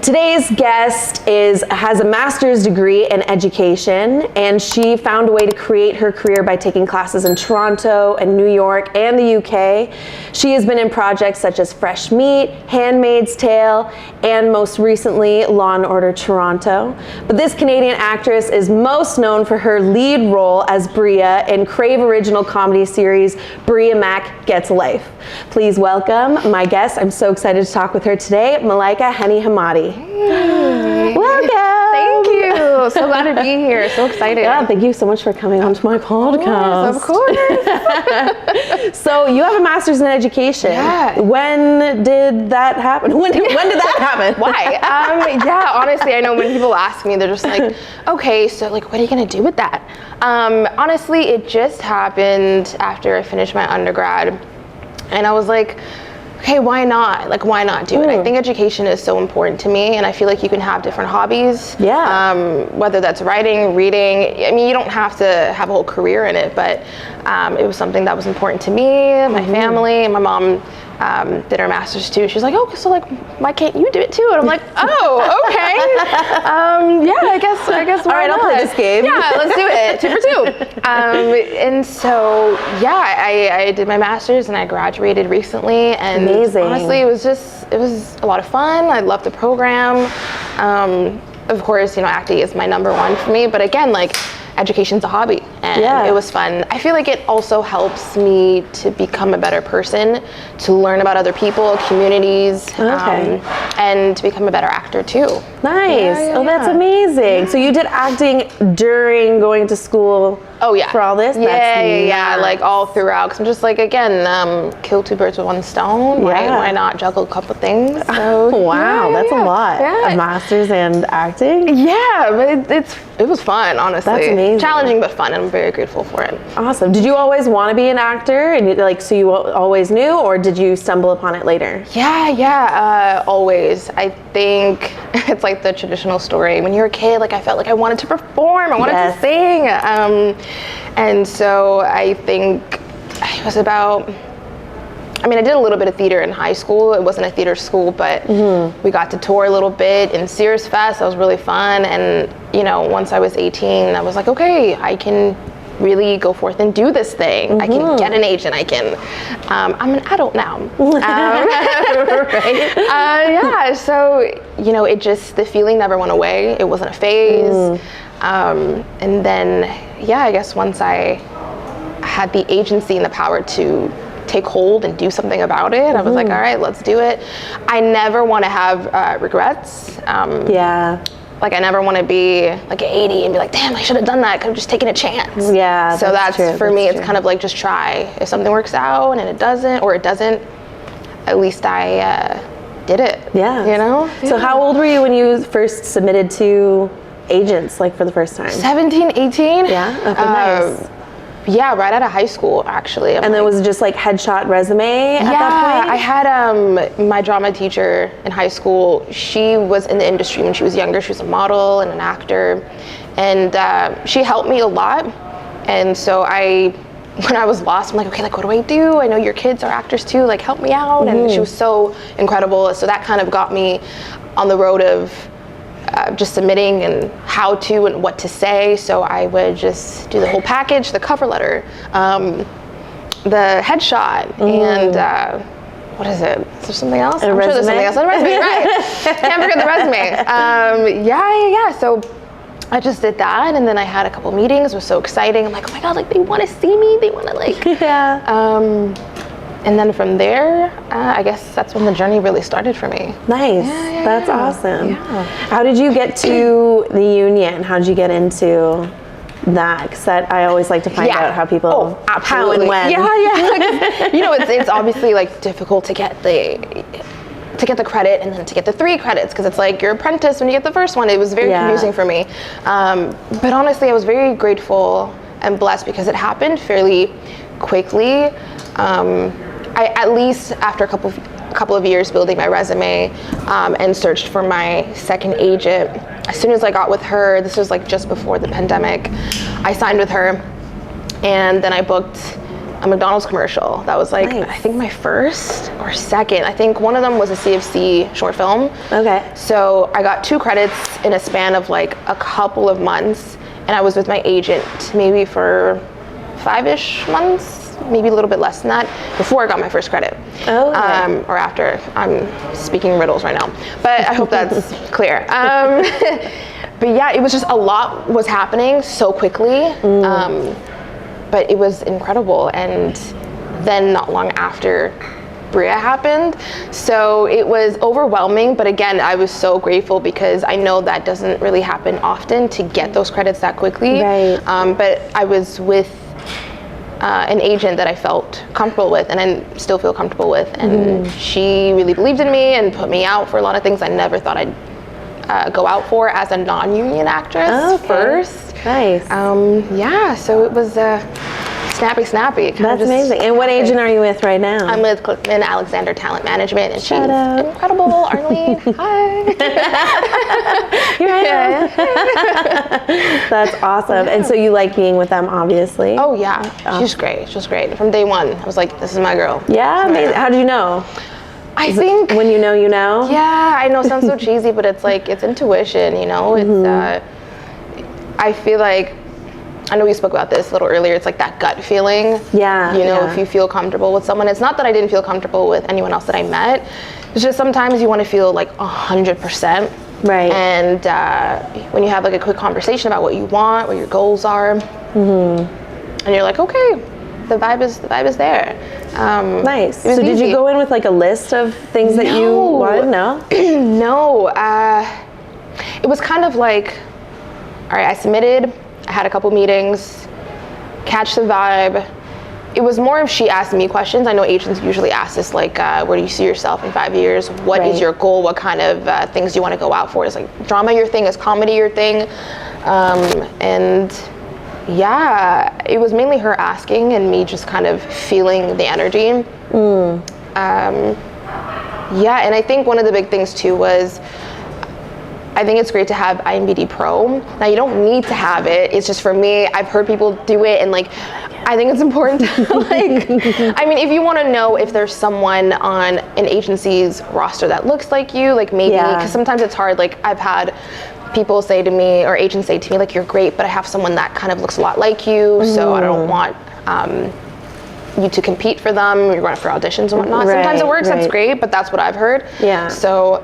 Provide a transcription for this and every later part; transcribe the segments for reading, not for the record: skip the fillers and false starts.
Today's guest has a master's degree in education, and she found a way to create her career by taking classes in Toronto and New York and the UK. She has been in projects such as Fresh Meat, Handmaid's Tale, and most recently Law & Order Toronto. But this Canadian actress is most known for her lead role as Bria in Crave original comedy series Bria Mack Gets Life. Please welcome my guest. I'm so excited to talk with her today, Malaika Hennie-Hamadi. Hey. Welcome. Thank you. So glad to be here. So excited. Yeah, thank you so much for coming onto my podcast. Of course. So you have a master's in education. Yeah. When did that happen? When did that happen? Why? Yeah, honestly, I know when people ask me, they're just like, okay, so like, what are you going to do with that? Honestly, it just happened after I finished my undergrad. And I was like, okay, why not? Like, why not do it? I think education is so important to me, and I feel like you can have different hobbies. Yeah. Whether that's writing, reading. I mean, you don't have to have a whole career in it, but it was something that was important to me, my family, and my mom did her master's too. She's like, oh, so like, why can't you do it too? And I'm like, oh, okay. Yeah, I guess why All right, not? I'll play this game. Yeah, let's do it. 2 for 2. And so, yeah, I did my master's and I graduated recently. And amazing. Honestly, it was a lot of fun. I loved the program. Of course, acting is my #1 for me. But again, like, education's a hobby, and it was fun. I feel like it also helps me to become a better person, to learn about other people, communities, and to become a better actor too. Nice. That's amazing. So you did acting during going to school. Oh yeah. For all this? Yeah, like all throughout. Because I'm just like, again, kill 2 birds with 1 stone. Yeah. Why not juggle a couple things? So, wow, that's a lot. A master's and acting. Yeah, but it was fun, honestly. That's amazing. Challenging but fun, and I'm very grateful for it. Awesome. Did you always want to be an actor, and so you always knew, or did you stumble upon it later? Yeah, always. I think it's like the traditional story. When you're a kid, like I felt like I wanted to perform, I wanted to sing. And so I think it was about, I did a little bit of theater in high school. It wasn't a theater school, but we got to tour a little bit in Sears Fest. That was really fun. And, once I was 18, I was like, okay, I can really go forth and do this thing. I can get an agent. I'm an adult now. So, it just, the feeling never went away. It wasn't a phase. And then, I guess once I had the agency and the power to take hold and do something about it, I was like, all right, let's do it. I never want to have regrets. Like, I never want to be like 80 and be like, damn, I should have done that. I could have just taken a chance. Yeah. So that's true. for me, it's kind of like, just try. If something works out and it doesn't, at least I did it. Yeah. So how old were you when you first submitted to agents, like, for the first time? 17, 18. Yeah. Okay, nice. Yeah, right out of high school, actually. And then was it just like headshot resume at that point? I had my drama teacher in high school. She was in the industry when she was younger. She was a model and an actor. And she helped me a lot. And so when I was lost, I'm like, okay, like, what do I do? I know your kids are actors too, like, help me out. And she was so incredible. So that kind of got me on the road of just submitting and how to and what to say. So I would just do the whole package, the cover letter, the headshot, and what is it? Is there something else? I'm sure there's something else on the resume, right? Can't forget the resume. So I just did that, and then I had a couple meetings. It was so exciting. I'm like, oh my God, like, they want to see me. They want to, like, and then from there, I guess that's when the journey really started for me. Nice. That's awesome. Yeah. How did you get to the union? How did you get into that? Because I always like to find out how people, how and when. It's obviously, like, difficult to get the credit and then to get the 3 credits, because it's like you're apprentice when you get the first one. It was very confusing for me. But honestly, I was very grateful and blessed because it happened fairly quickly. I, at least after a couple of years building my resume and searched for my second agent, as soon as I got with her, this was like just before the pandemic, I signed with her, and then I booked a McDonald's commercial. That was like, Nice. I think my first or second. I think one of them was a CFC short film. Okay. So I got 2 credits in a span of like a couple of months, and I was with my agent maybe for 5-ish months, maybe a little bit less than that, before I got my first credit. Oh, okay. Or after. I'm speaking riddles right now, but I hope that's clear. But yeah, it was just a lot was happening so quickly, but it was incredible. And then not long after, Bria happened, so it was overwhelming. But again, I was so grateful because I know that doesn't really happen often to get those credits that quickly. Right. But I was with an agent that I felt comfortable with, and I still feel comfortable with, and she really believed in me and put me out for a lot of things I never thought I'd go out for as a non-union actress first. Nice. Yeah, so it was snappy. That's amazing. And what agent are you with right now? I'm with Clifton Alexander Talent Management, and Shout she's out. incredible. Arlene, hi. Here I am. That's awesome. And so you like being with them, obviously. Oh yeah, she's great. From day one, I was like, this is my girl. Yeah, amazing. How do you know? I think When you know, you know? Yeah, I know it sounds so cheesy, but it's like, it's intuition, you know? It's, I feel like, I know we spoke about this a little earlier, it's like that gut feeling. Yeah. You know, yeah. if you feel comfortable with someone, it's not that I didn't feel comfortable with anyone else that I met, it's just sometimes you want to feel like 100%. Right. And when you have like a quick conversation about what you want, what your goals are, and you're like, okay, the vibe is there. Nice. It was So did you easy. go in with like a list of things that you wanted? No? No, it was kind of like, all right, I submitted, I had a couple meetings, catch the vibe. It was more if she asked me questions. I know agents usually ask this, like, where do you see yourself in 5 years? What is your goal? What kind of things do you want to go out for? Is like drama your thing? Is comedy your thing? And yeah, it was mainly her asking and me just kind of feeling the energy. Yeah, and I think one of the big things too was, I think it's great to have IMBD Pro. Now you don't need to have it. It's just for me, I've heard people do it, and like, I think it's important to like, I mean, if you want to know if there's someone on an agency's roster that looks like you, like maybe, because sometimes it's hard. Like I've had people say to me, or agents say to me, like, you're great, but I have someone that kind of looks a lot like you, so I don't want you to compete for them. You're going for auditions and whatnot. Sometimes it works, that's great, but that's what I've heard. Yeah. So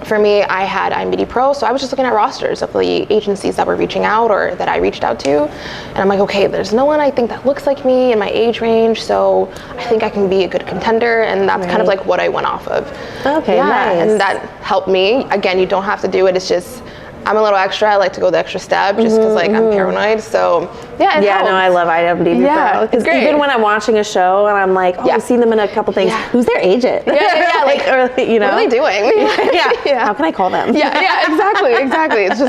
for me, I had IMBD Pro, so I was just looking at rosters of the agencies that were reaching out or that I reached out to, and I'm like, okay, there's no one I think that looks like me in my age range, so I think I can be a good contender, and that's kind of like what I went off of. Okay, yeah, nice. and that helped me. Again, you don't have to do it. It's just, I'm a little extra. I like to go the extra step just because like I'm paranoid. So yeah, it helps. No, I love IMDb Yeah, Pro. Because even when I'm watching a show and I'm like, oh, I've seen them in a couple things. Who's their agent? Yeah, like, or, you know, what are they doing? yeah. How can I call them? Yeah, exactly. It's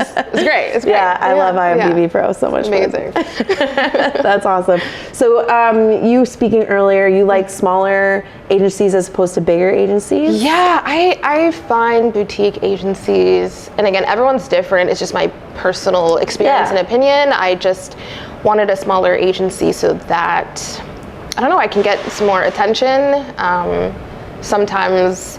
great. It's great. Yeah, I love IMDb Pro so much. Amazing. That's awesome. So you speaking earlier, you like smaller agencies as opposed to bigger agencies? Yeah, I find boutique agencies, and again, everyone's different. It's just my personal experience and opinion. I just wanted a smaller agency so that, I don't know, I can get some more attention. Sometimes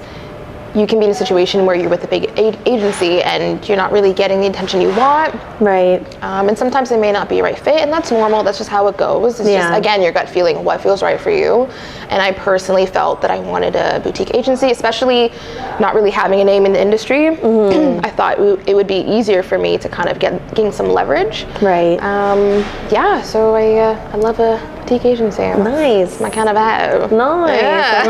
you can be in a situation where you're with a big agency and you're not really getting the attention you want. Right. And sometimes they may not be a right fit, and that's normal. That's just how it goes. It's just, again, your gut feeling, what feels right for you. And I personally felt that I wanted a boutique agency, especially not really having a name in the industry. I thought it would be easier for me to kind of gain some leverage. Right. Yeah, so I love a boutique agency. Nice. It's my kind of vibe. Nice. Yeah. I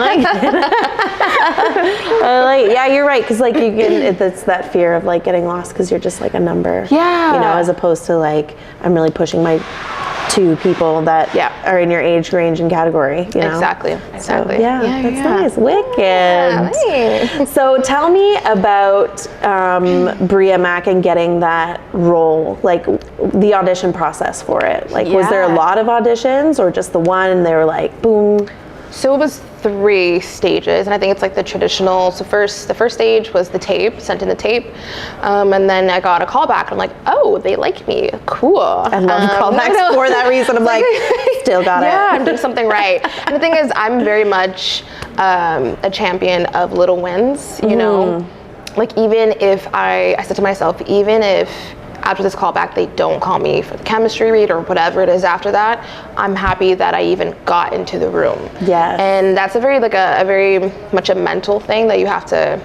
like it. Yeah, you're right, because like you get, it's that fear of like getting lost because you're just like a number. Yeah. You know, as opposed to like, I'm really pushing my two people that are in your age range and category, you know? Exactly. So, that's nice. Wicked. Yeah, nice. So tell me about Bria Mack and getting that role, like the audition process for it. Like, was there a lot of auditions or just the one and they were like, boom? So it was 3 stages, and I think it's like the traditional. So the first stage was the tape, sent in the tape, and then I got a call back. I'm like, oh, they like me, cool. I love callbacks for that reason. I'm like, still got it. Yeah, I'm doing something right. And the thing is, I'm very much a champion of little wins, you know? Like, even if I said to myself, even if after this callback they don't call me for the chemistry read or whatever it is after that, I'm happy that I even got into the room. Yes. And that's a very much a mental thing that you have to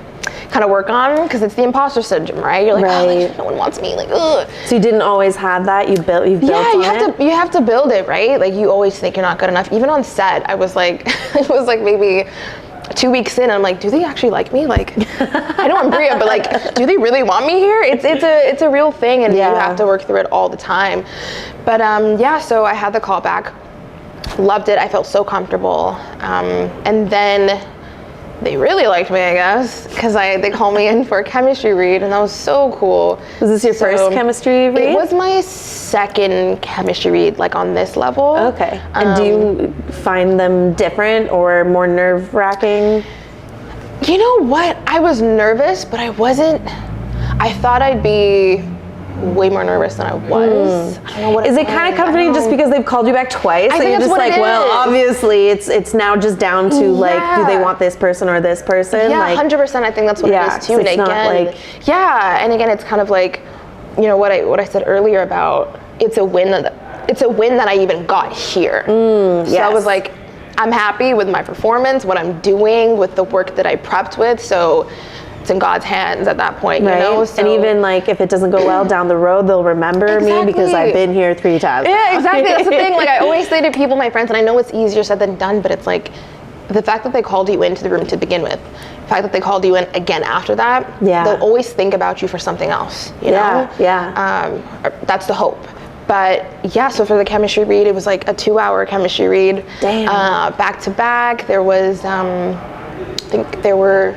kind of work on, because it's the imposter syndrome, right? You're like, oh, like, no one wants me, like, ugh. So you didn't always have that? You've built on it? You have to build it, right? Like, you always think you're not good enough. Even on set, I was like, it was like maybe 2 weeks in, I'm like, do they actually like me? Like, I know I'm Bria, but like, do they really want me here? It's a real thing, and you have to work through it all the time. But yeah, so I had the call back, loved it. I felt so comfortable, and then they really liked me, I guess, because they called me in for a chemistry read, and that was so cool. Was this your first chemistry read? It was my second chemistry read, like on this level. Okay. And do you find them different or more nerve-wracking? You know what? I was nervous, but I wasn't. I thought I'd be way more nervous than I was. I don't know what is it kind of comforting just because they've called you back twice? I think you're that's just what like, it well, is. obviously it's now just down to like, do they want this person or this person? Yeah, like, 100%. I think that's what it is too. So it's not like, and again, it's kind of like, you know, what I said earlier about it's a win that I even got here. So I was like, I'm happy with my performance, what I'm doing, with the work that I prepped with. So it's in God's hands at that point, you know? So, and even like if it doesn't go well down the road, they'll remember me because I've been here 3 times. Yeah, exactly. That's the thing. Like, I always say to people, my friends, and I know it's easier said than done, but it's like the fact that they called you into the room to begin with, the fact that they called you in again after that, they'll always think about you for something else, you know? That's the hope. But yeah, so for the chemistry read, it was like a 2-hour chemistry read. Damn. Back to back. There was, I think there were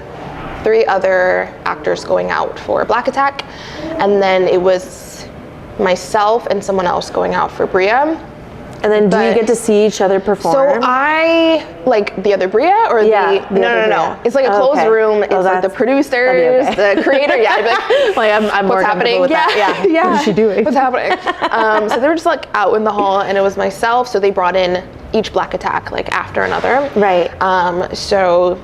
3 other actors going out for Black Attack, and then it was myself and someone else going out for Bria. And then do you get to see each other perform? So I, like the other Bria or no. It's like a closed room. It's like the producers, the creator. I'd be like I'm more happening with that. Yeah. What is she doing? What's happening? So they were just like out in the hall, and it was myself. So they brought in each Black Attack like after another. Right. So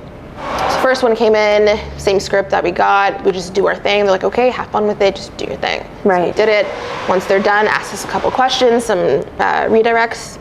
first one came in, same script that we got. We just do our thing. They're like, okay, have fun with it. Just do your thing. Right. So we did it. Once they're done, ask us a couple questions, some redirects.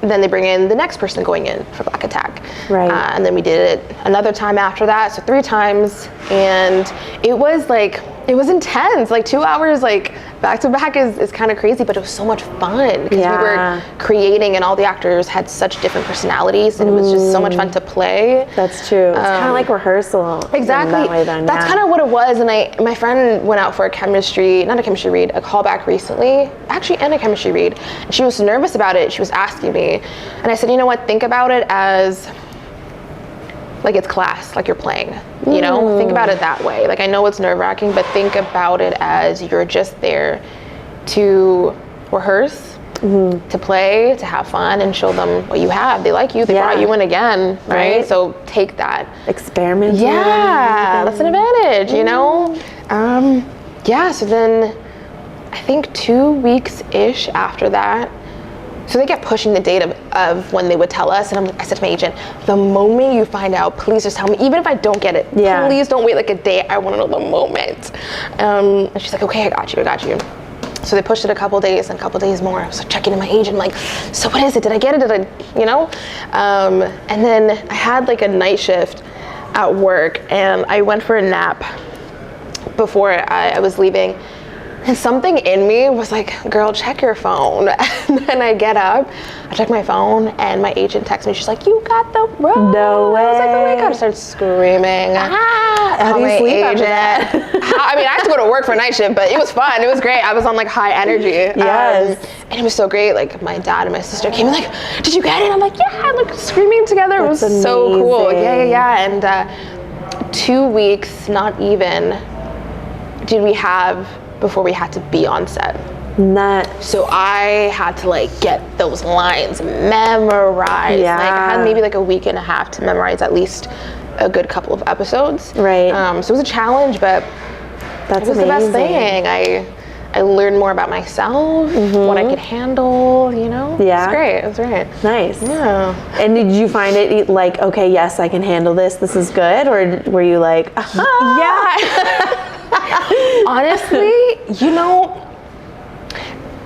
Then they bring in the next person going in for Black Attack. Right. And then we did it another time after that, so 3 times. And it was like, it was intense. Like 2 hours, like back to back is kind of crazy, but it was so much fun because we were creating, and all the actors had such different personalities, and it was just so much fun to play. That's true. It's kind of like rehearsal. Exactly. That way then, That's kind of what it was. And my friend went out for a callback recently, actually, and a chemistry read. And she was nervous about it. She was asking me, and I said, you know what? Think about it as like it's class, like you're playing, you know? Think about it that way. Like, I know it's nerve-wracking, but think about it as you're just there to rehearse, to play, to have fun, and show them what you have. They like you, they brought you in again, right? So take that. Experiment. Yeah, that's an advantage, you know? So then I think 2 weeks-ish after that, so they kept pushing the date of when they would tell us, and I said to my agent, the moment you find out, please just tell me, even if I don't get it, please don't wait like a day, I want to know the moment. And she's like, okay, I got you. So they pushed it a couple days and a couple days more. I was like checking in my agent, like, so what is it? Did I get it? And then I had like a night shift at work, and I went for a nap before I was leaving. And something in me was like, girl, check your phone. And then I get up, I check my phone, and my agent texts me. She's like, you got the role. No way. I was like, oh my God. I started screaming. How do you sleep after that? I mean, I had to go to work for a night shift, but it was fun. It was great. I was on like high energy. Yes. And it was so great. Like, my dad and my sister came in like, did you get it? I'm like, yeah, like screaming together. That's it was so cool. Yeah. And 2 weeks, not even, did we have before we had to be on set. So I had to like get those lines memorized. Yeah. Like I had maybe like a week and a half to memorize at least a good couple of episodes. Right. So it was a challenge, but That's it was amazing. the best thing. I learned more about myself, what I could handle, you know? Yeah. It was great. It was great. Nice. Yeah. And did you find it like, okay, yes, I can handle this. This is good, or were you like, Yeah. Honestly, you know,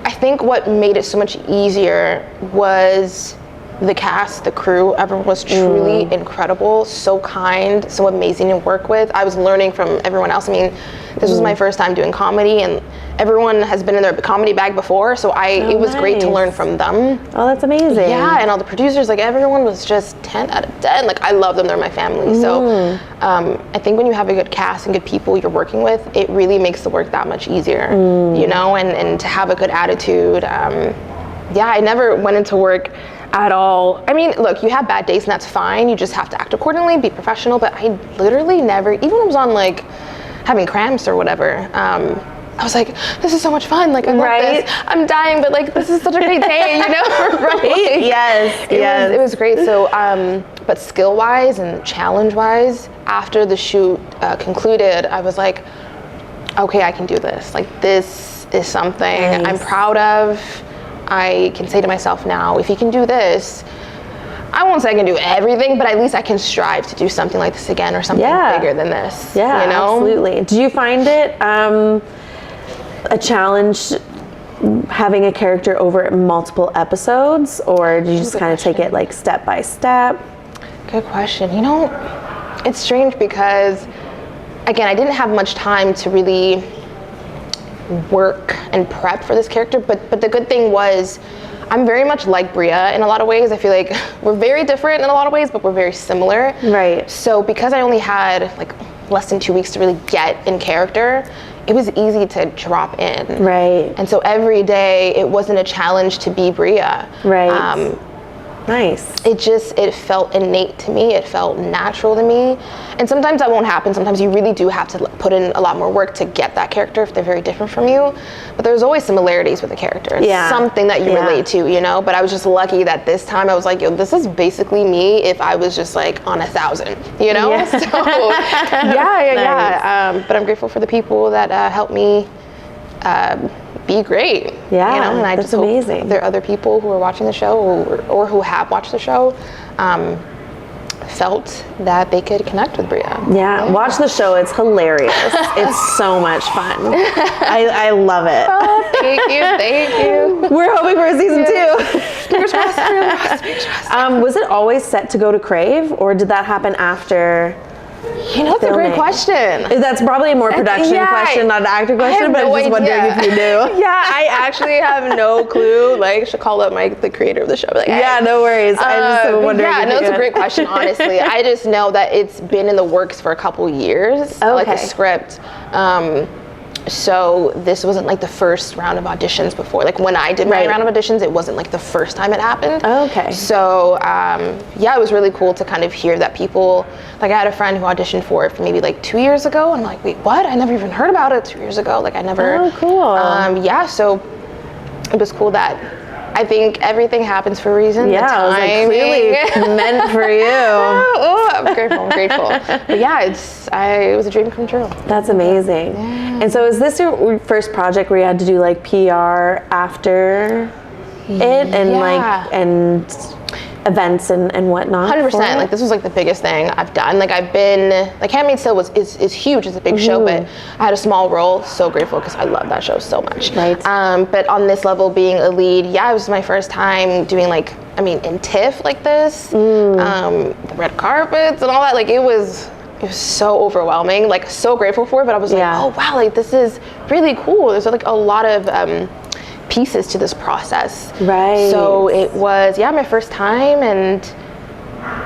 I think what made it so much easier was the cast, the crew. Everyone was truly incredible, so kind, so amazing to work with. I was learning from everyone else. I mean, this was my first time doing comedy, and everyone has been in their comedy bag before, so it was great to learn from them. Oh, that's amazing. Yeah, and all the producers, like everyone was just 10 out of 10. Like I love them, they're my family. So I think when you have a good cast and good people you're working with, it really makes the work that much easier, you know, and to have a good attitude. Yeah, I never went into work at all. I mean, look, you have bad days and that's fine. You just have to act accordingly, be professional. But I literally never, even when I was on like having cramps or whatever, I was like, this is so much fun. Like, I love this. I'm dying, but like, this is such a great day, you know? Right? Yes, It was great. So, but skill-wise and challenge-wise, after the shoot concluded, I was like, okay, I can do this. Like, this is something I'm proud of. I can say to myself now, if you can do this, I won't say I can do everything, but at least I can strive to do something like this again or something bigger than this. Yeah, you know? Absolutely. Do you find it a challenge having a character over multiple episodes, or do you just kind of take it like step by step? Good question. You know, it's strange because, again, I didn't have much time to really work and prep for this character, but the good thing was I'm very much like Bria in a lot of ways. I feel like we're very different in a lot of ways, but we're very similar. Right. So because I only had like less than 2 weeks to really get in character, it was easy to drop in. Right. And so every day it wasn't a challenge to be Bria. Right. Nice. It felt innate to me. It felt natural to me. And sometimes that won't happen. Sometimes you really do have to put in a lot more work to get that character if they're very different from you. But there's always similarities with the character. It's something that you relate to, you know? But I was just lucky that this time I was like, yo, this is basically me if I was just like on 1,000, you know? Yeah. So, yeah. But I'm grateful for the people that helped me be great. Yeah, you know? And I that's just hope amazing. there are other people who are watching the show or who have watched the show felt that they could connect with Bria. Yeah, watch the show. It's hilarious. It's so much fun. I love it. Oh, thank you. We're hoping for a season 2. Fingers crossed. Was it always set to go to Crave, or did that happen after? You know, it's a great question. That's probably a more production question, not an actor question, but I'm just wondering if you knew. Yeah, I actually have no clue. Like, I should call up the creator of the show. Like, yeah, no worries. I just wondering. Yeah, no, it's a great question, honestly. I just know that it's been in the works for a couple years, like a script. So this wasn't like the first round of auditions before. Like when I did my round of auditions, it wasn't like the first time it happened. Okay. So yeah, it was really cool to kind of hear that people, like I had a friend who auditioned for it for maybe like 2 years ago. And I'm like, wait, what? I never even heard about it 2 years ago. Like I never. Oh, cool. Yeah, so it was cool that I think everything happens for a reason. Yeah, the I was like, clearly meant for you. Oh, I'm grateful. But yeah, it was a dream come true. That's amazing. Yeah. And so is this your first project where you had to do like PR after it and and events and whatnot? 100%. Like this was like the biggest thing I've done. Like I've been, like Handmaid's Tale is huge. It's a big show, but I had a small role. So grateful because I love that show so much. Right. But on this level, being a lead, yeah, it was my first time doing like, I mean, in TIFF like this, the red carpets and all that. Like it was so overwhelming. Like so grateful for it. But I was like, oh wow, like this is really cool. There's like a lot of pieces to this process. Right. So it was, my first time, and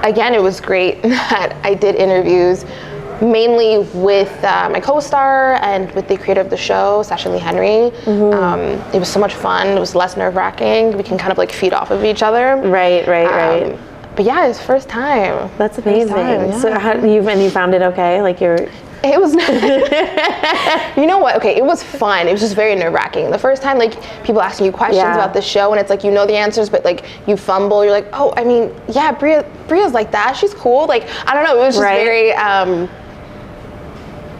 again, it was great that I did interviews mainly with my co-star and with the creator of the show, Sasha Lee Henry. It was so much fun. It was less nerve-wracking. We can kind of like feed off of each other. Right. But yeah, it's first time. That's amazing. Time, yeah. So you found it okay? Like you're. It was, you know what? Okay, it was fun. It was just very nerve-wracking. The first time, like, people asking you questions about the show, and it's like, you know the answers, but like you fumble. You're like, oh, I mean, yeah, Bria's like that. She's cool. Like, I don't know. It was just very,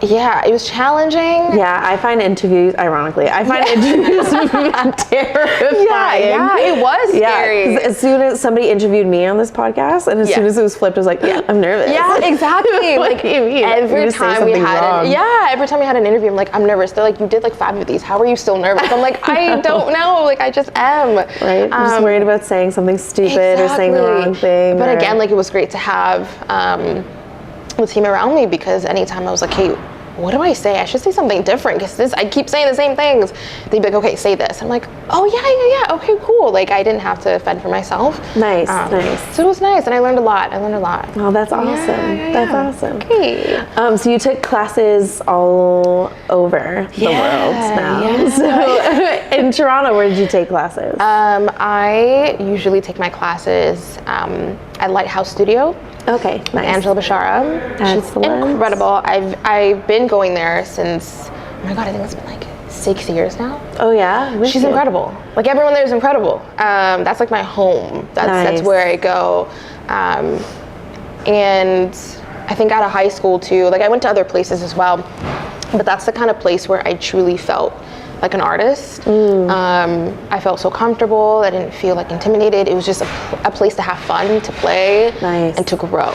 yeah, it was challenging. Yeah, I find interviews, ironically, interviews terrifying. Yeah, it was scary. Yeah, as soon as somebody interviewed me on this podcast, and as soon as it was flipped, I was like, I'm nervous. Yeah, exactly. Like, every time we had an interview, I'm like, I'm nervous. They're like, you did like 5 of these. How are you still nervous? I'm like, I don't know. Like, I just am. Right. I'm just worried about saying something stupid or saying the wrong thing. But again, like, it was great to have the team around me, because anytime I was like, hey, what do I say? I should say something different, because I keep saying the same things. They'd be like, okay, say this. I'm like, oh yeah, okay, cool. Like, I didn't have to fend for myself. Nice. So it was nice, and I learned a lot. Oh, that's awesome. That's awesome. Okay. So you took classes all over the world now. Yeah. So in Toronto, where did you take classes? I usually take my classes at Lighthouse Studio. Okay, nice. Angela Bashara. She's incredible. I've been going there since, oh my God, I think it's been like 6 years now. Oh yeah? She's incredible. Like, everyone there is incredible. That's like my home. That's where I go. And I think out of high school too, like, I went to other places as well, but that's the kind of place where I truly felt like an artist. I felt so comfortable. I didn't feel like intimidated. It was just a place to have fun, to play, and to grow.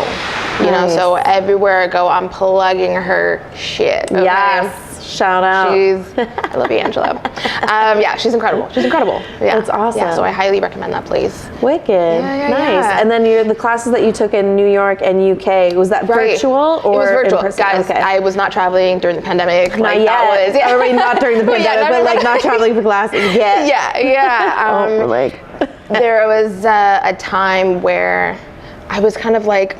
You know, so everywhere I go, I'm plugging her shit. Okay? Yes. Shout out. I love you, Angela. Yeah, she's incredible. Yeah. That's awesome. Yeah, so I highly recommend that place. Wicked. Nice. And then the classes that you took in New York and UK, was that virtual or it was virtual. in person? Guys, I was not traveling during the pandemic. Not yet. Or not during the pandemic, but like not traveling for classes yet. Yeah. There was a time where I was kind of like,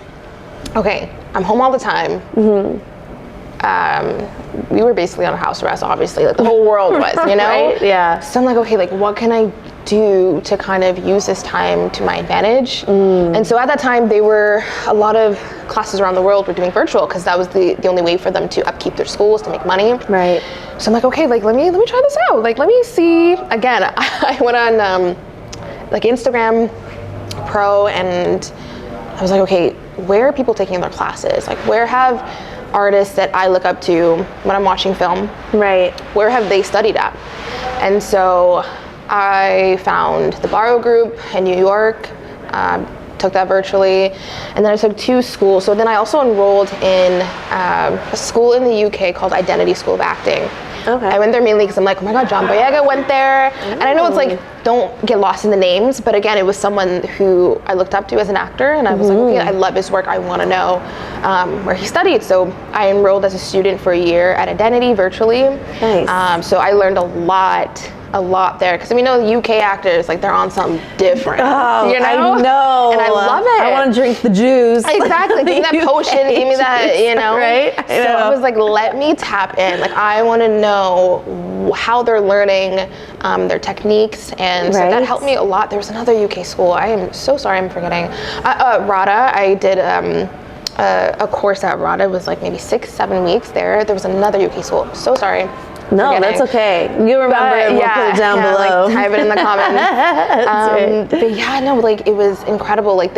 okay, I'm home all the time. We were basically on house arrest, obviously, like the whole world was, you know? Right? Yeah. So I'm like, okay, like, what can I do to kind of use this time to my advantage? And so at that time, a lot of classes around the world were doing virtual, because that was the only way for them to upkeep their schools, to make money. Right. So I'm like, okay, like, let me try this out. Like, let me see. Again, I went on like Instagram Pro, and I was like, okay, where are people taking their classes? Like, where have artists that I look up to when I'm watching film, where have they studied at? And so I found the Barrow Group in New York, took that virtually, and then I took 2 schools. So then I also enrolled in a school in the UK called Identity School of Acting. Okay. I went there mainly because I'm like, oh my God, John Boyega went there. And I know it's like, don't get lost in the names, but again, it was someone who I looked up to as an actor, and I was like, okay, I love his work. I want to know where he studied. So I enrolled as a student for a year at Identity virtually. Nice. So I learned a lot there, because we know the UK actors, like, they're on something different. Oh, you know? I know. And I love it. I want to drink the juice. Exactly. Give me that potion. Give me that, you know? Right? So I was like, let me tap in. Like, I want to know how they're learning their techniques. And so that helped me a lot. There was another UK school. I am so sorry, I'm forgetting. Rada. I did a course at Rada. It was like maybe 6-7 weeks there. There was another UK school. I'm so sorry. No, that's okay. You remember it, we'll put it down below. Like, type it in the comments. But yeah, no, like, it was incredible. Like,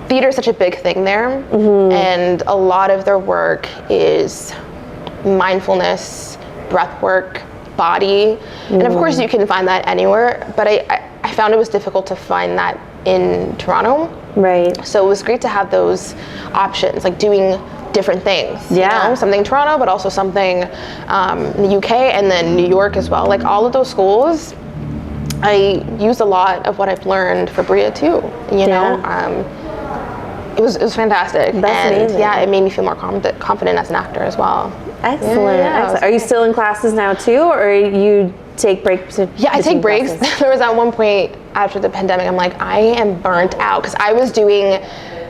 theater is such a big thing there, and a lot of their work is mindfulness, breath work, body, and of course you can find that anywhere, but I found it was difficult to find that in Toronto. Right. So it was great to have those options, like doing different things. Yeah. You know? Something Toronto, but also something in the UK, and then New York as well. Like, all of those schools, I used a lot of what I've learned for Bria too. You know, it was fantastic. That's amazing. Yeah, it made me feel more confident as an actor as well. Excellent. Excellent. Are you still in classes now too, or you take breaks? Yeah, I take breaks. There was at one point after the pandemic, I'm like, I am burnt out, because I was doing.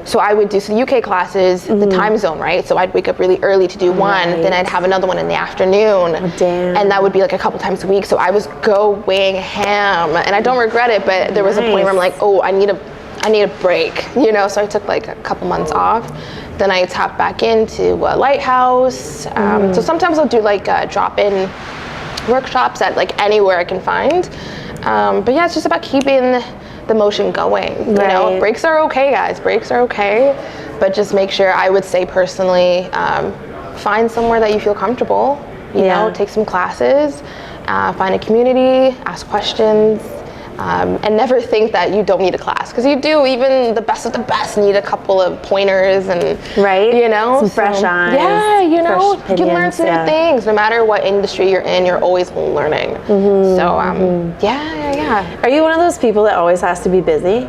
So I would do the UK classes, the time zone, right? So I'd wake up really early to do one, then I'd have another one in the afternoon. Oh, damn. And that would be like a couple times a week. So I was going ham, and I don't regret it, but there was a point where I'm like, oh, I need a I need a break, you know, so I took like a couple months off. Then I tapped back into Lighthouse. So sometimes I'll do like drop-in workshops at like anywhere I can find. But yeah, it's just about keeping the motion going. You know, breaks are okay, guys. Breaks are okay, but just make sure, I would say personally, find somewhere that you feel comfortable. You know, take some classes, find a community, ask questions. And never think that you don't need a class, because you do. Even the best of the best need a couple of pointers and you know, some fresh eyes. Yeah, you know, you can learn some new things. No matter what industry you're in, you're always learning. So yeah. Are you one of those people that always has to be busy?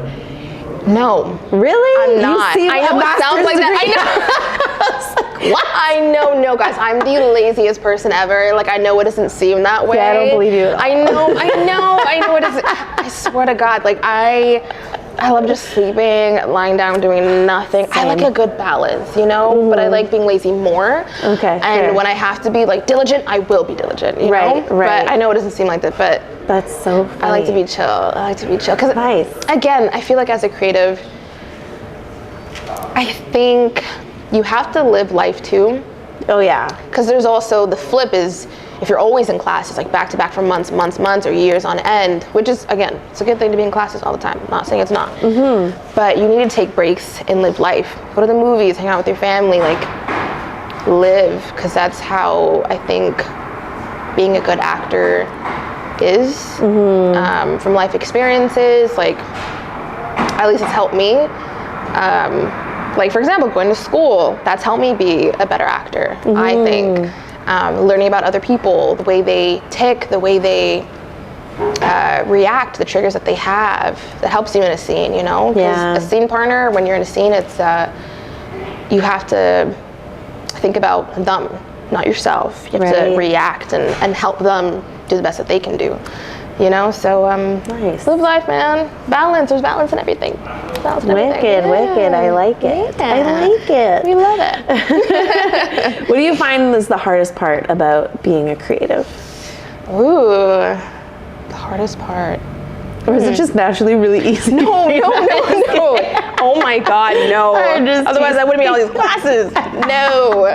No, really? I'm not. You I know it sounds like that. I know. What? I know, no, guys. I'm the laziest person ever. Like, I know it doesn't seem that way. Yeah, I don't believe you at all. I know it is. I swear to God, like I love just sleeping, lying down, doing nothing. Same. I like a good balance, you know, but I like being lazy more. Okay. And when I have to be like diligent, I will be diligent, you know? But I know it doesn't seem like that, but that's so funny. I like to be chill. Because again, I feel like as a creative, I think you have to live life too. Oh yeah. Because there's also the flip is, if you're always in classes, like back to back for months or years on end, which is, again, it's a good thing to be in classes all the time. I'm not saying it's not. But you need to take breaks and live life. Go to the movies, hang out with your family, like live, because that's how I think being a good actor is. From life experiences, like at least it's helped me. Like, for example, going to school, that's helped me be a better actor, I think. Learning about other people, the way they tick, the way they react, the triggers that they have, that helps you in a scene, you know? Because a scene partner, when you're in a scene, it's you have to think about them, not yourself. You have to react and help them do the best that they can do. You know, so nice. Live life, man. Balance. There's balance in everything. Wicked. I like it. Yeah. I like it. We love it. What do you find is the hardest part about being a creative? Ooh, the hardest part. Or is it just naturally really easy? No. Oh my God, no. Otherwise, I wouldn't be in all these classes. No.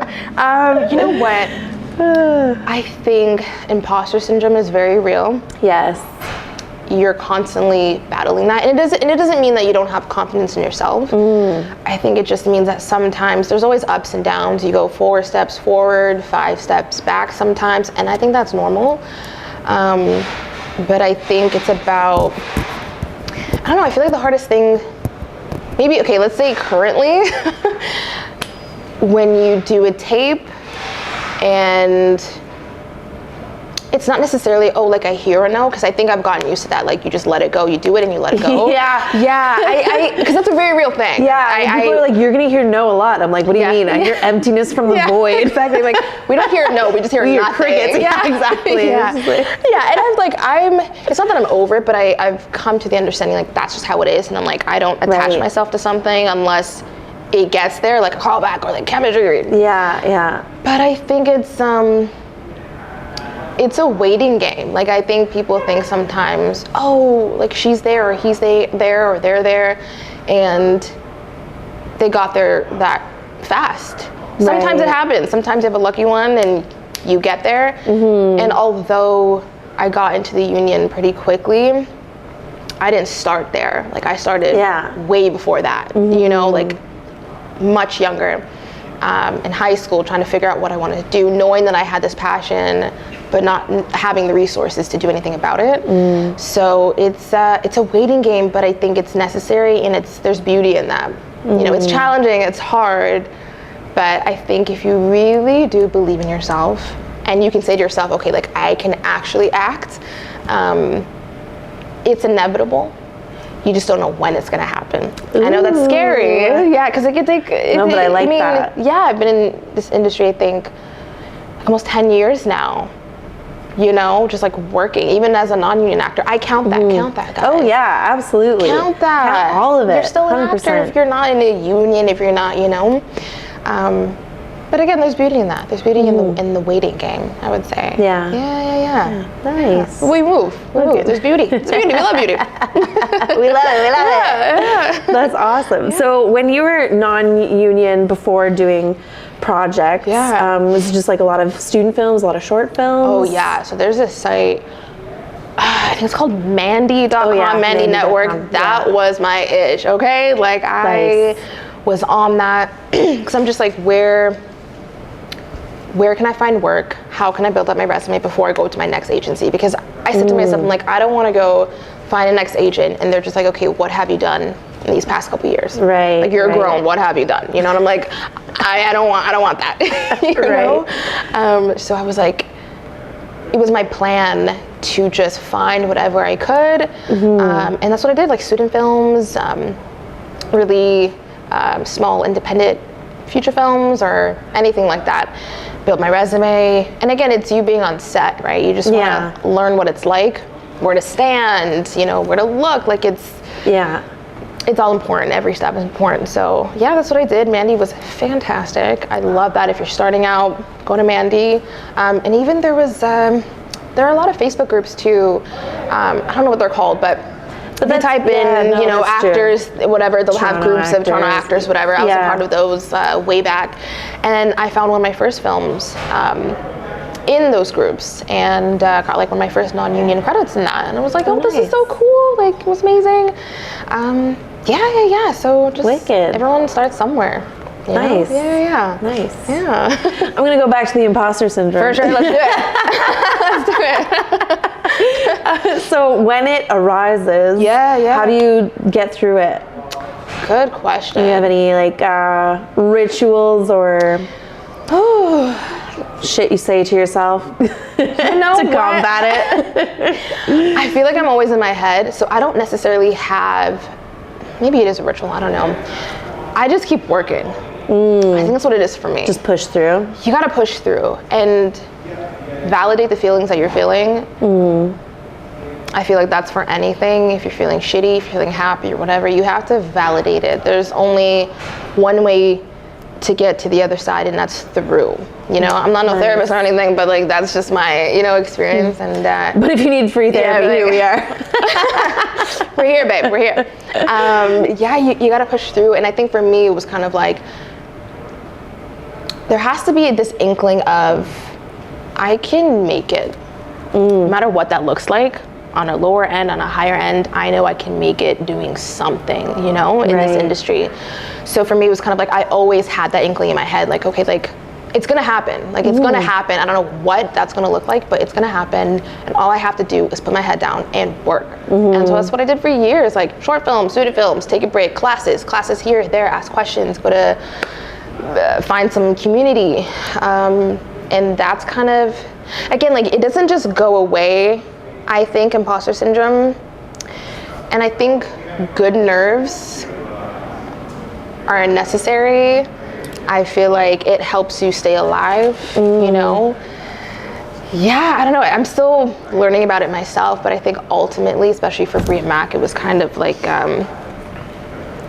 You know what? I think imposter syndrome is very real. Yes. You're constantly battling that, and it doesn't mean that you don't have confidence in yourself. I think it just means that sometimes there's always ups and downs. You go 4 steps forward, 5 steps back sometimes, and I think that's normal. But I think it's about, I don't know, I feel like the hardest thing, maybe, okay, let's say currently, when you do a tape, and it's not necessarily, oh, like I hear or no, because I think I've gotten used to that. Like, you just let it go, you do it and you let it go. Yeah, because that's a very real thing. Yeah, people are like, you're gonna hear no a lot. I'm like, what do you mean? I hear emptiness from the void. Exactly. Like, we don't hear no, we just hear nothing. Crickets. Yeah, exactly. Yeah, and it's not that I'm over it, but I've come to the understanding, like, that's just how it is, and I'm like, I don't attach myself to something unless it gets there, like a callback or like chemistry. Yeah. But I think it's a waiting game. Like, I think people think sometimes, oh, like she's there or he's there or they're there, and they got there that fast. Sometimes it happens. Sometimes you have a lucky one and you get there. And although I got into the union pretty quickly, I didn't start there. Like, I started way before that, you know, like much younger. In high school, trying to figure out what I wanted to do, knowing that I had this passion, but not having the resources to do anything about it. So it's a waiting game, but I think it's necessary, and there's beauty in that. You know, it's challenging, it's hard, but I think if you really do believe in yourself, and you can say to yourself, okay, like, I can actually act, it's inevitable. You just don't know when it's gonna happen. I know that's scary. Yeah, because it could take. No, but I like that. Yeah, I've been in this industry, I think, almost 10 years now. You know, just like working, even as a non-union actor. I count that. Count that, guys. Oh yeah, absolutely. Count that. Count all of it. You're still an 100%. actor if you're not in a union. If you're not, you know. But again, there's beauty in that. There's beauty in the waiting game, I would say. Yeah. Yeah. Nice. We move. There's beauty. There's beauty. We love beauty. We love it. Yeah. That's awesome. So when you were non-union before doing projects, was it just like a lot of student films, a lot of short films? Oh yeah. So there's this site, I think it's called Mandy.com, Mandy Network. That was my ish, okay? Like I was on that because I'm just like, where can I find work? How can I build up my resume before I go to my next agency? Because I said to myself, I'm like, I don't want to go find a next agent and they're just like, okay, what have you done in these past couple years? Right. Like you're grown, what have you done? You know, and I'm like, I don't want that. You know? So I was like, it was my plan to just find whatever I could. And that's what I did, like student films, really small independent feature films or anything like that. Build my resume. And again, it's you being on set, right? You just want to learn what it's like, where to stand, you know, where to look. Like it's all important. Every step is important. So yeah, that's what I did. Mandy was fantastic. I love that. If you're starting out, go to Mandy. And even there are a lot of Facebook groups too. I don't know what they're called, but they type in, you know, actors, whatever, they'll have groups of Toronto actors, whatever. I was a part of those way back. And I found one of my first films in those groups and got like one of my first non-union credits in that. And I was like, oh, this is so cool. Like, it was amazing. Yeah. So just everyone starts somewhere. Nice. Yeah. Nice. Yeah. I'm going to go back to the imposter syndrome. For sure, let's do it. Let's do it. So when it arises, how do you get through it? Good question. Do you have any like rituals or shit you say to yourself to combat it? I feel like I'm always in my head, so I don't necessarily have, maybe it is a ritual, I don't know. I just keep working. I think that's what it is for me. Just push through? You gotta push through and validate the feelings that you're feeling. I feel like that's for anything. If you're feeling shitty, if you're feeling happy or whatever, you have to validate it. There's only one way to get to the other side, and that's through. You know, I'm not no therapist or anything, but like that's just my, you know, experience. And but if you need free therapy, here we are. We're here, babe. We're here. You got to push through. And I think for me, it was kind of like there has to be this inkling of I can make it, no matter what that looks like. On a lower end, on a higher end, I know I can make it doing something, you know, in this industry. So for me, it was kind of like I always had that inkling in my head, like, okay, like it's gonna happen. Like it's gonna happen. I don't know what that's gonna look like, but it's gonna happen. And all I have to do is put my head down and work. And so that's what I did for years, like short films, student films, take a break, classes here, there, ask questions, go to find some community. And that's kind of, again, like it doesn't just go away. I think imposter syndrome, and I think good nerves are necessary. I feel like it helps you stay alive, you know? Yeah, I don't know. I'm still learning about it myself, but I think ultimately, especially for Bria Mack, it was kind of like,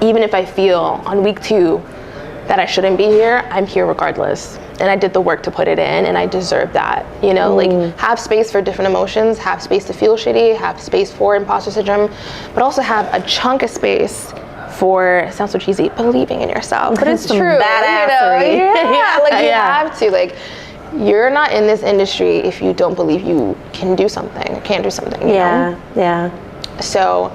even if I feel on week 2 that I shouldn't be here, I'm here regardless. And I did the work to put it in, and I deserve that, you know? Like, have space for different emotions, have space to feel shitty, have space for imposter syndrome, but also have a chunk of space for, it sounds so cheesy, believing in yourself. But it's true, badassery. You know? Like you have to, like, you're not in this industry if you don't believe you can do something, can't do something, you know? So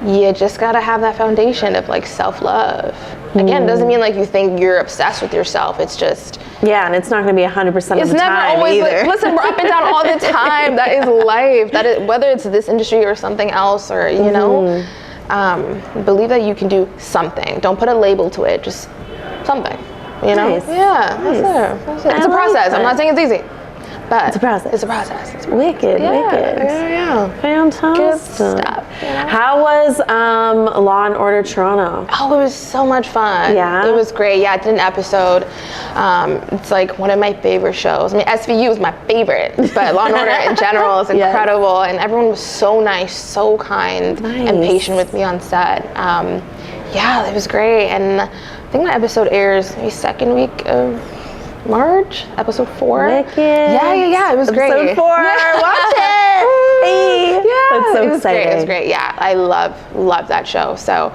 you just gotta have that foundation of like self-love. Again, it doesn't mean like you think you're obsessed with yourself. It's just and it's not going to be 100% of the time. It's never always either. like, listen, we're up and down all the time. That is life. That is, whether it's this industry or something else, or you know, believe that you can do something. Don't put a label to it. Just something. You know? Nice. Yeah, that's it. It's a process. I'm not saying it's easy, but it's a process. It's a process. Wicked. Yeah. Fantastic. Good stuff. Yeah. How was Law and Order Toronto? Oh, it was so much fun. Yeah. It was great. Yeah, I did an episode. It's like one of my favorite shows. I mean, SVU is my favorite, but Law and Order in general is incredible. And everyone was so nice, so kind, and patient with me on set. Yeah, it was great. And I think my episode airs maybe second week of March, episode 4. Wicked. Yeah. It was great. Episode 4. Yeah. Watch it. Hey. Yeah. That's so it was exciting. Great. It was great. Yeah. I love that show. So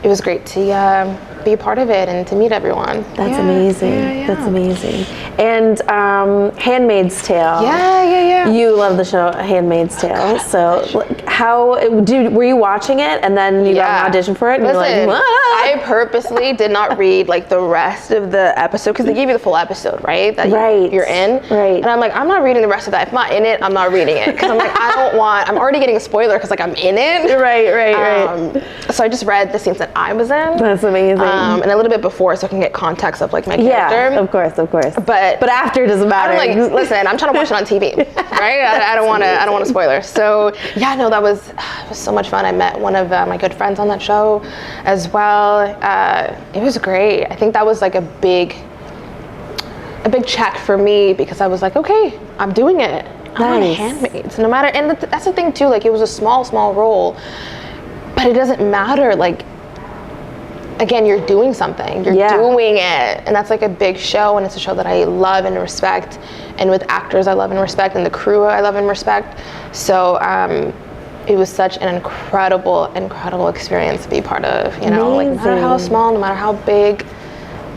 it was great to be a part of it and to meet everyone. That's amazing. Yeah. That's amazing. And Handmaid's Tale. Yeah. You love the show Handmaid's Tale. So were you watching it and then you got an audition for it? And Listen, you're like, I purposely did not read like the rest of the episode because they gave you the full episode, right? That you're in. Right. And I'm like, I'm not reading the rest of that. If I'm not in it, I'm not reading it. Because I'm like, I'm already getting a spoiler because like I'm in it. Right. So I just read the scenes that I was in. That's amazing. And a little bit before so I can get context of like my character. Yeah, of course. But after it doesn't matter. I'm like, listen, I'm trying to watch it on TV, right? I don't want a spoiler. So yeah, no, it was so much fun. I met one of my good friends on that show as well. It was great. I think that was like a big check for me because I was like, okay, I'm doing it. I'm on Handmaids, no matter. And that's the thing too. Like it was a small role, but it doesn't matter. Like. Again, you're doing something. You're doing it. And that's like a big show, and it's a show that I love and respect. And with actors I love and respect, and the crew I love and respect. So it was such an incredible experience to be part of, you know, like no matter how small, no matter how big.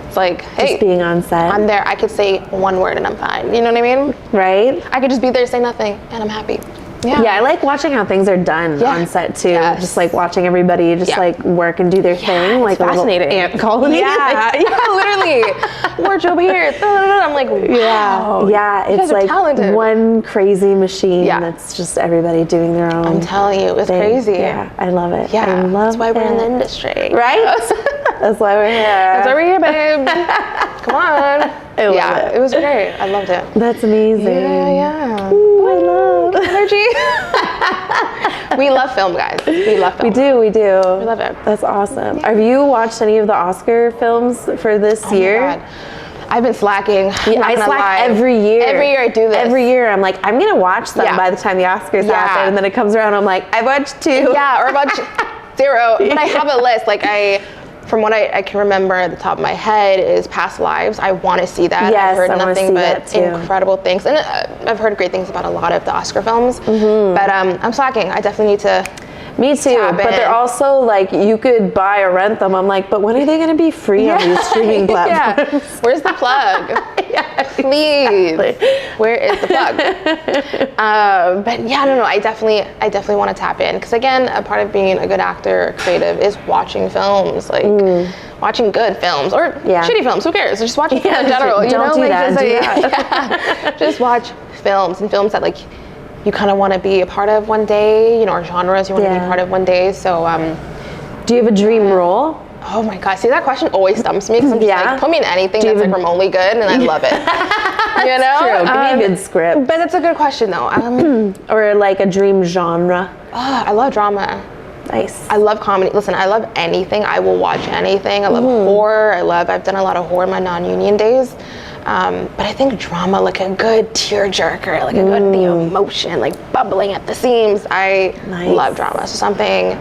It's like, hey, just being on set. I'm there. I could say one word and I'm fine. You know what I mean? Right. I could just be there, say nothing, and I'm happy. Yeah, I like watching how things are done on set too. Yes. Just like watching everybody just like work and do their thing, like fascinating. a little ant colony. Yeah, literally. Wardrobe here. I'm like, wow. Yeah, it's like talented. one crazy machine that's just everybody doing their own. I'm telling you, it's crazy. Yeah, I love it. Yeah, I love that's why we're in the industry, right? That's why we're here. That's why we're here, babe. Come on. I love it. It was great. I loved it. That's amazing. Yeah. Ooh, I love energy. We love film, guys. We love film. We do. We love it. That's awesome. Have you watched any of the Oscar films for this year? My God. I've been slacking. I slack every year. Every year I do this. Every year I'm like, I'm gonna watch them by the time the Oscars happen, and then it comes around, I'm like, I've watched 2. Yeah, or about 0. But I have a list. Like from what I can remember at the top of my head is Past Lives. I want to see that. Yes, I've heard nothing but incredible things. And I've heard great things about a lot of the Oscar films. But I'm slacking. I definitely need to. Me too, but they're also like, you could buy or rent them. I'm like, but when are they going to be free on these streaming platforms? Where's the plug? Please. Exactly. Where is the plug? But yeah, no, I definitely want to tap in. Because again, a part of being a good actor or creative is watching films, like watching good films or shitty films. Who cares? Just watching films in general. Don't do that. Just watch films and films that like you kind of want to be a part of one day, you know, or genres you want to be a part of one day. So, do you have a dream role? Oh my God, see, that question always stumps me because I'm just like, put me in anything that's like remotely good and I love it. You know? True. Give me a good script. But that's a good question though. Or like a dream genre. I love drama. Nice. I love comedy. Listen, I love anything. I will watch anything. I love horror. I've done a lot of horror in my non-union days. But I think drama, like a good tearjerker, like a good emotion, like bubbling at the seams. I love drama. So something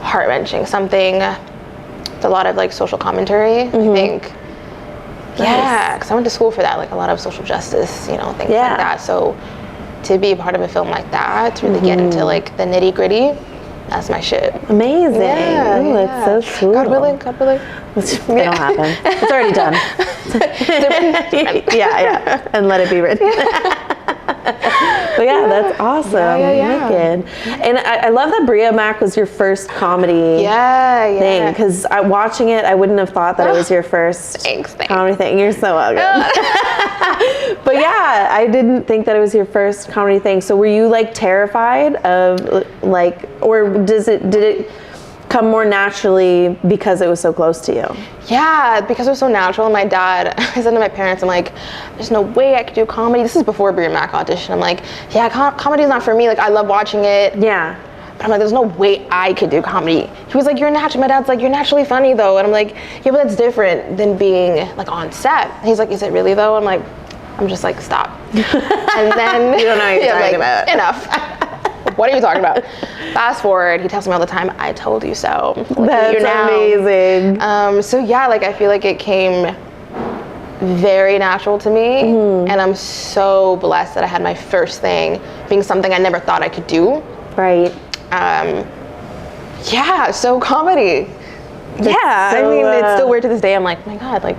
heart-wrenching, something with a lot of like social commentary. I think, because I went to school for that, like a lot of social justice, you know, things like that. So to be a part of a film like that, to really get into like the nitty-gritty, that's my shit. Amazing. That's so cool. God willing. It'll happen. It's already done. Yeah. And let it be written. But yeah, that's awesome. Wicked. And I love that Bria Mack was your first comedy thing. Because watching it, I wouldn't have thought that it was your first comedy thing. You're so welcome. But yeah, I didn't think that it was your first comedy thing. So were you like terrified of like, or did it come more naturally because it was so close to you? Yeah, because it was so natural. My dad, I said to my parents, I'm like, there's no way I could do comedy. This is before Bria Mack audition. I'm like, yeah, comedy's not for me. Like, I love watching it. Yeah. But I'm like, there's no way I could do comedy. He was like, my dad's like, you're naturally funny though. And I'm like, yeah, but that's different than being like on set. And he's like, is it really though? I'm like, I'm just like, stop. And then you don't know what you're talking about. Enough. What are you talking about? Fast forward, he tells me all the time, I told you so. That's amazing. So yeah, like I feel like it came very natural to me, and I'm so blessed that I had my first thing being something I never thought I could do. Right. Yeah, so comedy. Yeah, so, I mean, it's still weird to this day. I'm like, oh my God, like,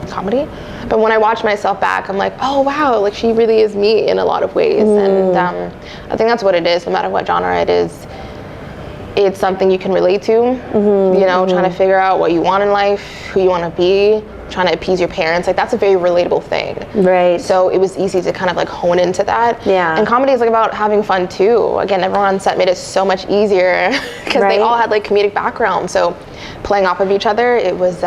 comedy? But when I watch myself back, I'm like, oh wow, like she really is me in a lot of ways. And I think that's what it is, no matter what genre it is. It's something you can relate to, you know, trying to figure out what you want in life, who you want to be, trying to appease your parents. Like, that's a very relatable thing. Right. So it was easy to kind of like hone into that. Yeah. And comedy is like about having fun too. Again, everyone on set made it so much easier because they all had like comedic backgrounds. So playing off of each other, it was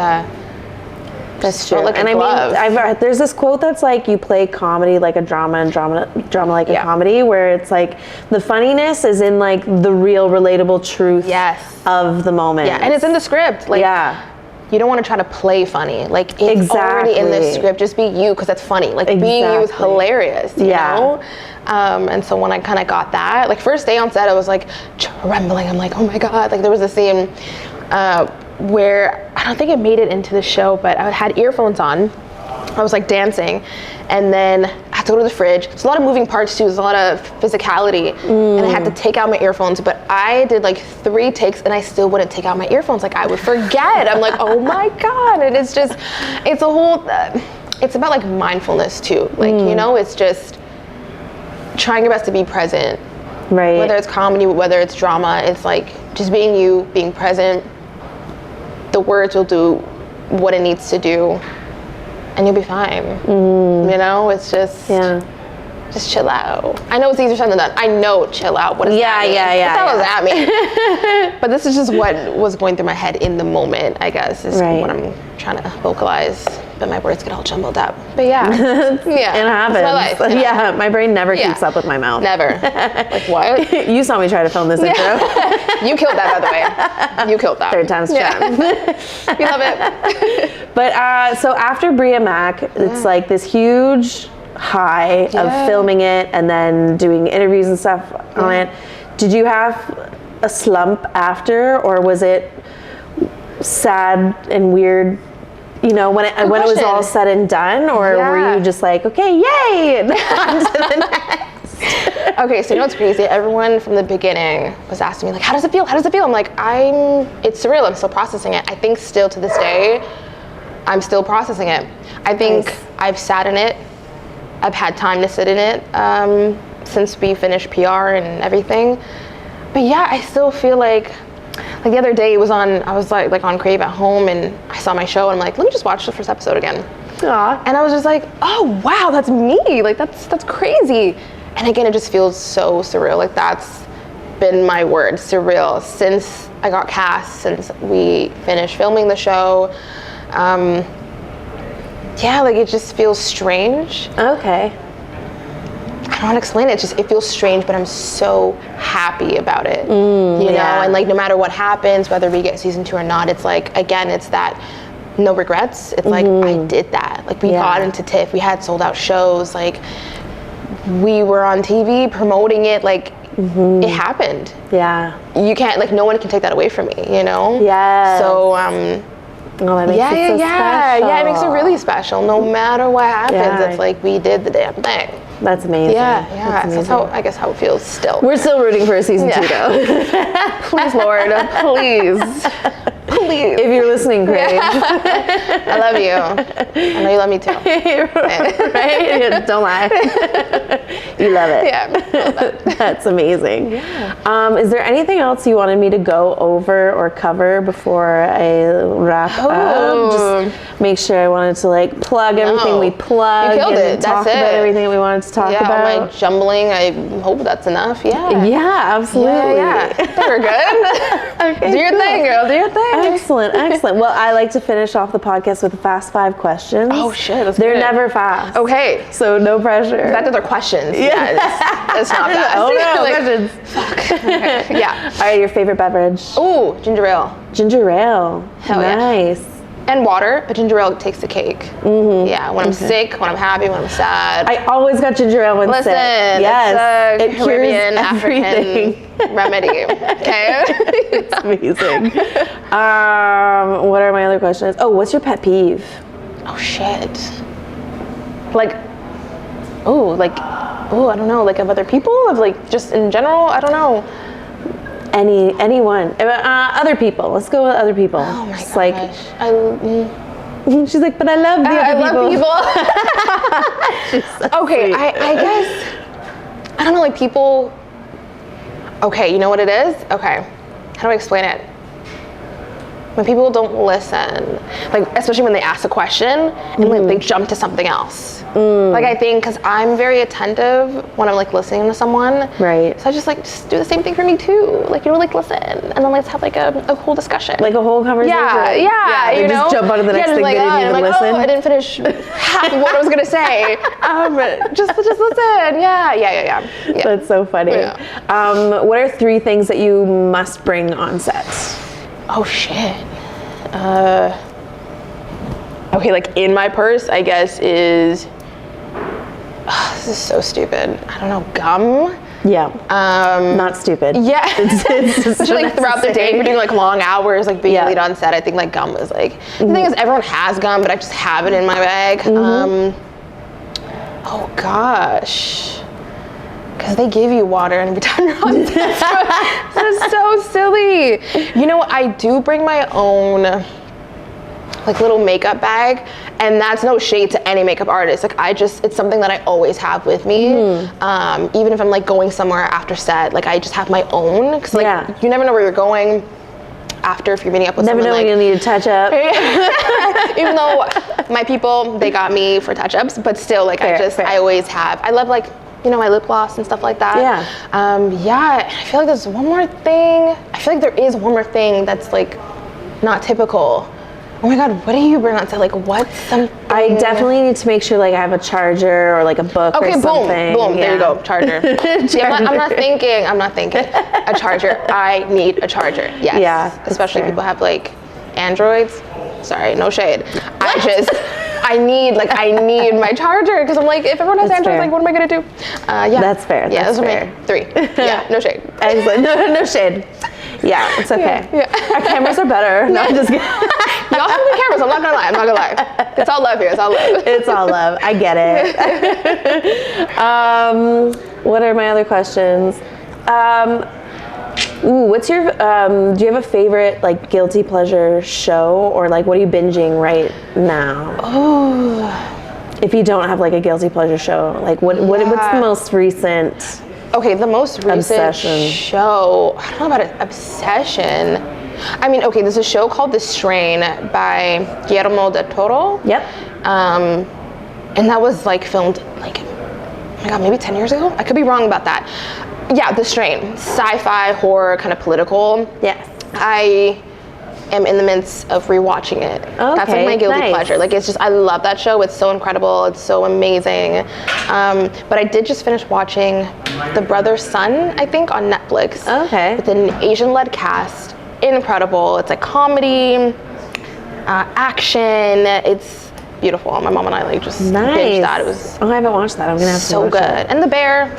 that's true. like and a glove. I mean, there's this quote that's like, you play comedy like a drama and drama like a comedy, where it's like the funniness is in like the real relatable truth of the moment. Yeah, and it's in the script. Like, you don't want to try to play funny. Like, it's already in the script. Just be you, because that's funny. Like, being you is hilarious, you know? And so when I kind of got that, like, first day on set, I was like trembling. I'm like, oh my God. Like, there was a scene where I don't think it made it into the show, but I had earphones on. I was like dancing, and then I had to go to the fridge. There's a lot of moving parts too. There's a lot of physicality, and I had to take out my earphones. But I did like 3 takes, and I still wouldn't take out my earphones. Like, I would forget. I'm like, oh my God! And it's just, it's a whole. It's about like mindfulness too. Like, you know, it's just trying your best to be present. Right. Whether it's comedy, whether it's drama, it's like just being you, being present. The words will do what it needs to do, and you'll be fine. You know, it's just just chill out. I know it's easier said than done. I know chill out. What does that mean? What the hell does that mean? But this is just what was going through my head in the moment, I guess, is what I'm trying to vocalize. But my words get all jumbled up. But yeah, it happens. It's my life. You know? Yeah, my brain never keeps up with my mouth. Never. Like, what? You saw me try to film this intro. You killed that, by the way. You killed that. 3rd time's charm. We love it. But so after Bria Mack, it's like this huge high of filming it and then doing interviews and stuff on it. Did you have a slump after, or was it sad and weird, you know, when it was all said and done, or were you just like, okay, yay, on to the next? Okay, so you know what's crazy? Everyone from the beginning was asking me, like, how does it feel? How does it feel? I'm like, it's surreal. I'm still processing it. I think still to this day, I'm still processing it. I think I've sat in it. I've had time to sit in it since we finished PR and everything. But yeah, I still feel like the other day I was like on Crave at home, and I saw my show, and I'm like, let me just watch the first episode again. Aww. And I was just like, oh wow, that's me. Like, that's crazy. And again, it just feels so surreal. Like, that's been my word, surreal, since I got cast, since we finished filming the show. Yeah, like, it just feels strange. Okay. I don't want to explain it. It feels strange, but I'm so happy about it. You know, and like, no matter what happens, whether we get season 2 or not, it's like, again, it's that no regrets. It's like, I did that. Like, we got into TIFF, we had sold out shows, like, we were on TV promoting it, like, it happened. Yeah. You can't, like, no one can take that away from me, you know? Yeah. So, well, that makes it so special. Yeah, it makes it really special. No matter what happens, it's like, we did the damn thing. That's amazing. Yeah. So that's I guess how it feels still. We're still rooting for a season 2 though. Please, Lord, please. Please. If you're listening, Crave. I love you. I know you love me too. Right? Don't lie. You love it. Yeah. That's amazing. Yeah. Is there anything else you wanted me to go over or cover before I wrap up? Just make sure I wanted to like plug everything we plugged. You killed it. Talk about everything that we wanted to talk about. Yeah, all my jumbling, I hope that's enough. Yeah, absolutely. Yeah. I think we're good. Okay, do your thing, girl. Do your thing. Excellent. Well, I like to finish off the podcast with the fast 5 questions. Oh shit, they're never fast. Okay. So no pressure. That's their questions. Yeah, it's not fast. Oh no, like, questions. Fuck. Okay. Yeah. All right, your favorite beverage? Ooh, ginger ale. Ginger ale. Hell nice. Yeah. And water, but ginger ale takes the cake. Mm-hmm. Yeah, when I'm sick, when I'm happy, when I'm sad. I always got ginger ale when sick. Yes, it's a Caribbean African remedy. Okay, it's amazing. What are my other questions? Oh, what's your pet peeve? Oh shit. Like, I don't know, like of other people, of like just in general, I don't know. Anyone. Other people. Let's go with other people. Oh my Just gosh. she's like, but I love the other people. I love people. Okay, sweet. I guess, I don't know, like people, okay, you know what it is? Okay, how do I explain it? When people don't listen, like especially when they ask a question and like, they jump to something else. Like I think because I'm very attentive when I'm like listening to someone. Right. So I just do the same thing for me too. Like, like listen, and then let's have like a whole discussion. Like a whole conversation. Yeah, you know? Just jump on to the next thing, like, they didn't even listen. Oh, I didn't finish half of what I was gonna say. Just listen. Yeah. That's so funny. Yeah. What are 3 things that you must bring on set? Oh shit. Okay, like in my purse, I guess is, this is so stupid. I don't know, gum? Yeah. Not stupid. Yeah. It's especially like throughout the day, if you're doing like long hours, like being lead on set, I think like gum is like, the thing is everyone has gum, but I just have it in my bag. Oh gosh. Because they give you water every time you're on set. That's so silly. You know, I do bring my own like little makeup bag, and that's no shade to any makeup artist. Like it's something that I always have with me. Even if I'm like going somewhere after set, like I just have my own. Because like you never know where you're going after if you're meeting up with someone. Never know when you'll need a touch up. Even though my people, they got me for touch ups, but still like I always have. I love like, you know, my lip gloss and stuff like that. I feel like there's one more thing. I feel like there is one more thing that's like not typical. Oh my God, what do you bring on set? Like what's something? I definitely need to make sure like I have a charger or like a book or something. Boom, there you go, charger. I'm not thinking. A charger, I need a charger, yes. Yeah. Especially people have like Androids. Sorry, no shade. I need my charger because I'm like, if everyone has Android, like, what am I gonna do? That's fair. Yeah, that's those fair. are my 3. Yeah, no shade. Excellent. No shade. Yeah, it's okay. Our cameras are better. No, I'm just kidding. Y'all have good cameras. I'm not gonna lie. It's all love here. It's all love. It's all love. I get it. What are my other questions? What's your, do you have a favorite like guilty pleasure show, or like what are you binging right now? Oh. If you don't have like a guilty pleasure show, like what's the most recent? Okay, the most recent obsession show, I don't know about an obsession. I mean, okay, there's a show called The Strain by Guillermo del Toro. Yep. And that was like filmed like, oh my God, maybe 10 years ago? I could be wrong about that. Yeah, The Strain, sci-fi, horror, kind of political. Yes. I am in the midst of rewatching it. Okay, that's like my guilty pleasure. Like it's just, I love that show. It's so incredible. It's so amazing. But I did just finish watching The Brother's Son, I think, on Netflix. Okay. With an Asian-led cast. Incredible. It's like comedy, action. It's beautiful. My mom and I like just binged that. It was I haven't watched that. I'm gonna have to so watch good. it. And the bear's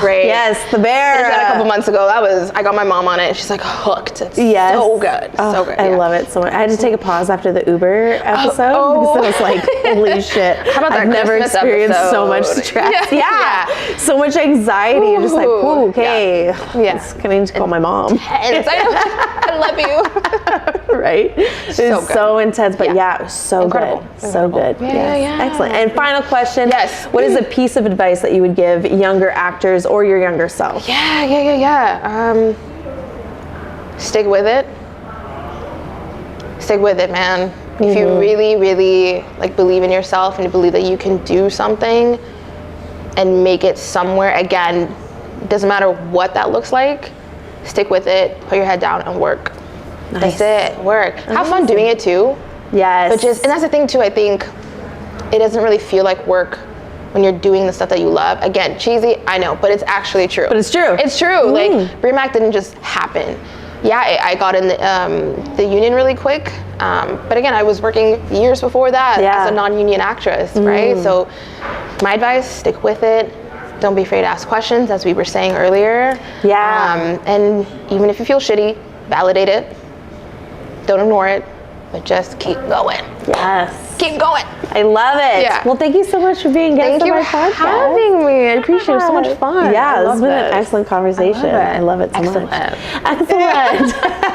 great. Yes, the bear. Finished that a couple months ago. I got my mom on it. She's like hooked. It's so good. So good. I love it so much. I had to take a pause after the Uber episode because I was like, holy shit. How about that I've never Christmas experienced episode? so much stress. Yeah. So much anxiety. You're just like, ooh, okay. Yeah. I need to call my mom. I love you. Right? It's so intense, but it was so incredible. Good. So good. Yeah. Excellent. And final question. Yes. What is a piece of advice that you would give younger actors or your younger self? Yeah. Stick with it. Stick with it, man. If you really, really like believe in yourself and you believe that you can do something and make it somewhere, again, it doesn't matter what that looks like, stick with it, put your head down and work. Nice. That's it, work. Have fun doing it too. Yes. But and that's the thing too, I think it doesn't really feel like work when you're doing the stuff that you love. Again, cheesy, I know, but it's actually true. But it's true. It's true. Like, Bria Mack didn't just happen. Yeah, I got in the union really quick. But again, I was working years before that as a non-union actress, right? So my advice, stick with it. Don't be afraid to ask questions, as we were saying earlier. Yeah. And even if you feel shitty, validate it. Don't ignore it. but just keep going. Yes. Keep going. I love it. Yeah. Well, thank you so much for being guest on my podcast. Thank you for having me. I appreciate it. It was so much fun. Yeah, this has been an this. excellent conversation. I love it so Excellent. much. Excellent.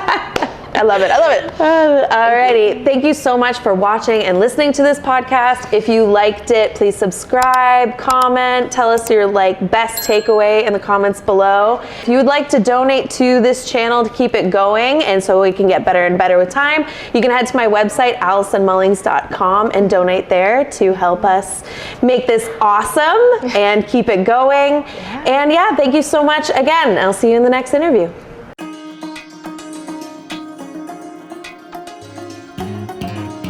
I love it. I love it. Alrighty. Thank you so much for watching and listening to this podcast. If you liked it, please subscribe, comment, tell us your best takeaway in the comments below. If you would like to donate to this channel to keep it going and so we can get better and better with time, you can head to my website, AllisonMullings.com, and donate there to help us make this awesome and keep it going. And yeah, thank you so much again. I'll see you in the next interview.